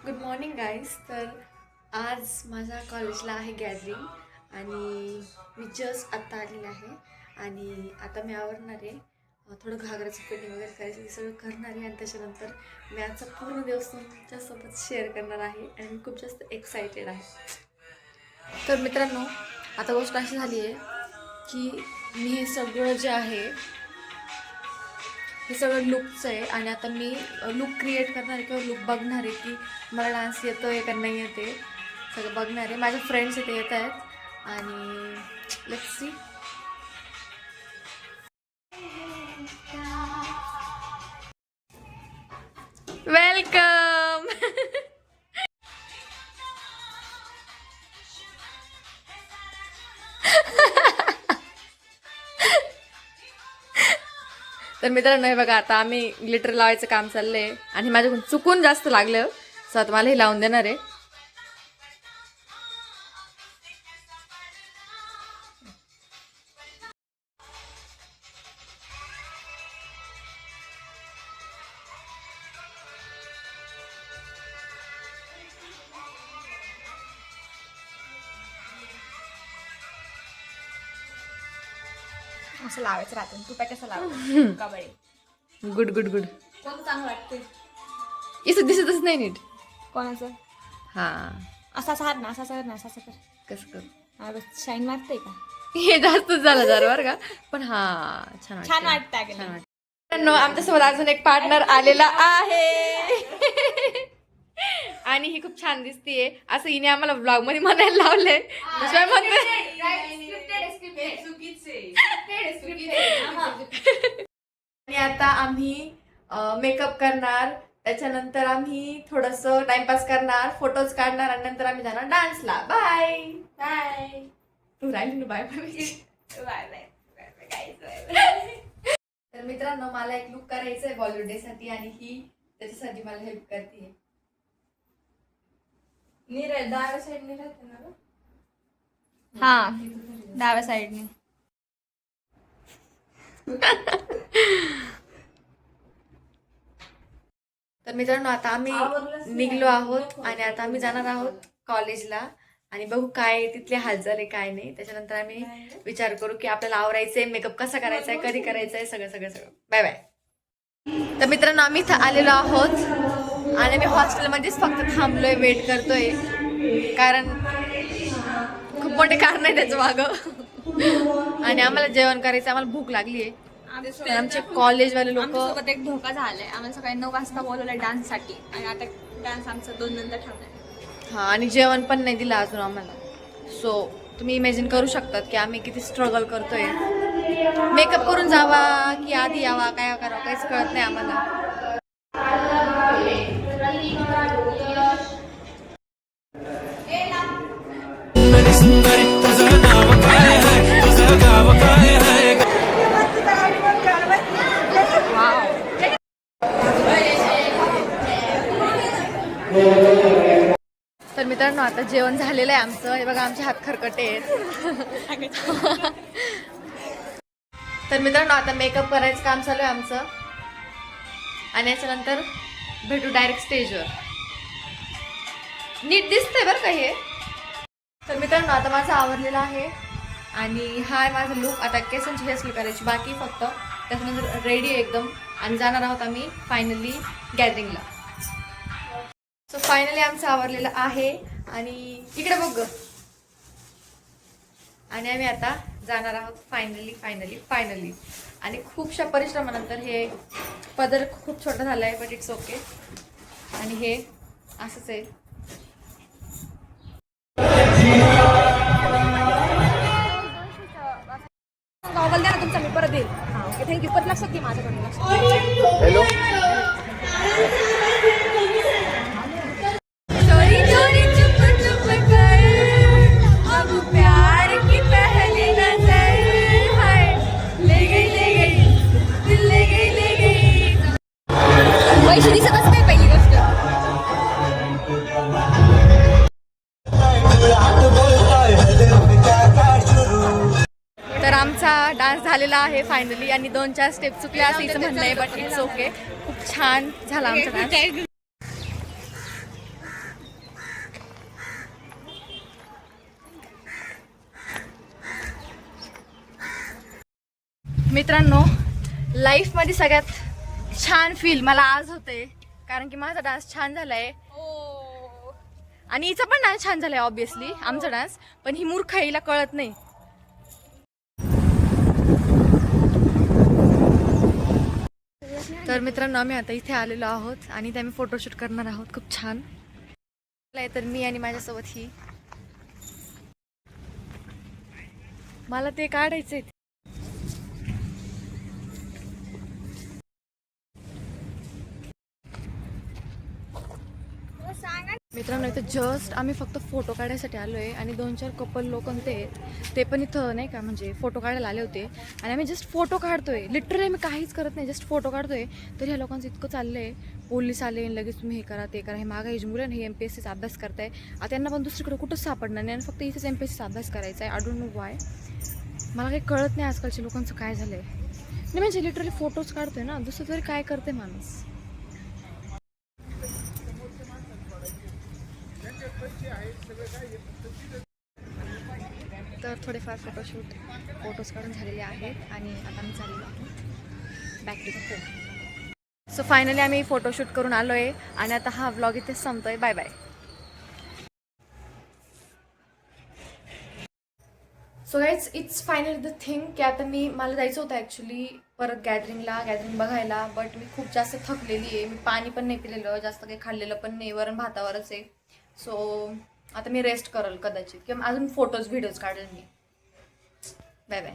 Good morning guys. तर आज माझ्या कॉलेजला आहे गॅदरिंग आणि मी जस्ट आत्ता आलेले आहे आणि आता मी आवरणार आहे. थोडं घागराची कटिंग वगैरे करायची सगळं करणार आहे आणि त्याच्यानंतर मी आजचा पूर्ण दिवस तुमच्यासोबत शेअर करणार आहे आणि मी खूप जास्त एक्सायटेड आहे. तर मित्रांनो, आता गोष्ट अशी झाली आहे की मी हे सगळं जे आहे हे सगळं लुकचं आहे आणि आता मी लुक क्रिएट करणार आहे किंवा लुक बघणार आहे की मला डान्स येतो आहे का नाही येते, सगळं बघणार आहे. माझे फ्रेंड्स इथे येत आहेत आणि लेट्स सी. वेलकम. तर मित्रांनो, हे बघा, आता आम्ही ग्लिटर लावायचं काम चाललंय आणि माझ्याकडून चुकून जास्त लागलं, सो आता मला हे लावून देणार आहे. असं लावायचं राहतं. तू काय कसं लावतो का बळे? Good good good. कोण चांगलं वाटते? इसं दिसतच नाही नीट. कोणाचं? हा, असा हात ना, असा कर ना, असा कर. कसं कर. हा बस, शाईन मारते का? हे जास्तच झालं जरा बरं का, पण हा छान छान वाटतंय. वाटतं. छान वाटतं. मित्रांनो, आमच्यासोबत अजून एक पार्टनर आलेला आहे आणि ही खूप छान दिसतीये असं हिने आम्हाला ब्लॉग मध्ये म्हणायला लावलंय. शिवाय म्हणते आणि आता आम्ही मेकअप करणार, त्याच्यानंतर आम्ही थोडंसं टाइमपास करणार, फोटोज काढणार आणि नंतर आम्ही जाणार डान्सला. बाय बाय तू राहिली ना बाय बाय. Bye bye. तर मित्रांनो, मला एक लुक करायचं आहे बॉलिवूड डे साठी आणि ही त्याच्यासाठी मला हेल्प करते. डाव्या साईडने राहते ना? हा, डाव्या साईडने. तर मित्रांनो, आता आम्ही निघलो आहोत आणि आता आम्ही जाणार आहोत कॉलेजला आणि बघू काय तिथले हालचाल आहे काय नाही. त्याच्यानंतर आम्ही विचार करू की आपल्याला आवरायचंय, मेकअप कसा करायचा आहे, कधी करायचा आहे, सगळं सगळं सगळं. Bye bye. तर मित्रांनो, आम्ही इथं आलेलो आहोत आणि आम्ही हॉस्टेलमध्येच फक्त थांबलोय, वेट करतोय, कारण खूप मोठे कारण आहे त्याचं मागं आणि आम्हाला जेवण करायचं, आम्हाला भूक लागली आहे. आमचे कॉलेजवाले लोक सोबत एक धोका झालाय. आम्हाला सकाळी 9 वाजता बोलवलंय डान्स साठी आणि आता डान्स आमचा 2 नंतर ठेवलाय. हा, आणि जेवण पण नाही दिलं अजून आम्हाला. सो तुम्ही इमॅजिन करू शकतात की आम्ही किती स्ट्रगल करतोय. मेकअप करून जावा की आधी यावा, काय करावं काहीच कळत नाही आम्हाला. तर मित्रांनो, आता जेवण झालेलं आहे आमचं. हे बघा, आमचे हात खरकटे आहेत. तर मित्रांनो, आता मेकअप करायचं काम चालू आहे आमचं आणि याच्यानंतर भेटू डायरेक्ट स्टेजवर. नीट दिसतंय बरं का हे. तर मित्रांनो, आता माझं आवरलेलं आहे आणि हा आहे माझा लुक. आता केसांची हेअरस्टाईल करायची बाकी फक्त, त्याच्यानंतर रेडी एकदम आणि जाणार आहोत आम्ही फायनली गॅदरिंगला. सो फायनली आमचं आवरलेलं आहे आणि इकडे बघ, आणि आम्ही आता जाणार आहोत फायनली आणि खूपशा परिश्रमानंतर हे पदर खूप छोटा झाला आहे, बट इट्स ओके. आणि हे असंच आहे. गॉगल द्या ना तुमचा, मी परत देईल. हा ओके, थँक्यू. पण लक्षात घे माझ्याकडे. हॅलो. पैसे दिसतच नाही पहिली गोष्ट. तर आमचा डान्स झालेला आहे फायनली आणि 2-4 स्टेप चुकल्या असं हिचं म्हणणं आहे, बट इट्स ओके. खूप छान झाला आमचा डान्स. मित्रांनो, लाईफमध्ये सगळ्यात छान फील मला आज होते, कारण की माझा डान्स छान झालाय आणि हिचा पण डान्स छान झालाय. ऑब्विसली आमचा डान्स, पण ही मूर्ख हिला कळत नाही. तर मित्रांनो, आम्ही आता इथे आलेलो आहोत आणि इथे आम्ही फोटोशूट करणार आहोत. खूप छान. तर मी आणि माझ्यासोबत ही, मला ते काढायचंय. मित्रांनो, इथं जस्ट आम्ही फक्त फोटो काढायसाठी आलो आहे आणि 2-4 कपल लोक ते पण इथं नाही का, म्हणजे फोटो काढायला आले होते आणि आम्ही जस्ट फोटो काढतोय. लिटरली आम्ही काहीच करत नाही, जस्ट फोटो काढतोय. तर ह्या लोकांचं इतकं चाललंय, पोलीस आले लगेच तुम्ही हे करा ते करा. हे मागा ही मुलं हे MPSCचा अभ्यास करताय. आता त्यांना पण दुसरीकडे कुठंच सापडणार नाही आणि फक्त इथेच MPSCचा अभ्यास करायचा आहे. I don't know Y. मला काही कळत नाही आजकालच्या लोकांचं काय झालंय. नाही म्हणजे लिटरली फोटोज काढतोय ना, दुसरं तरी काय करते माणूस. तर थोडेफार फोटोज काढून झालेले आहेत आणि आता मी चाललो back to the phone. So finally आम्ही फोटोशूट करून आलो आहे आणि आता हा व्लॉग इथेच संपतोय. Bye bye. So guys, it's final the thing की आता मला जायचं होतं ॲक्च्युली परत गॅदरिंग बघायला, बट मी खूप जास्त थकलेली आहे. मी पाणी पण नाही पिलेलं, जास्त काही खाल्लेलं पण नाही, वरण भातावरच आहे. सो आता मी रेस्ट करेल कदाचित, किंवा अजून व्हिडिओज काढेल मी. Bye bye.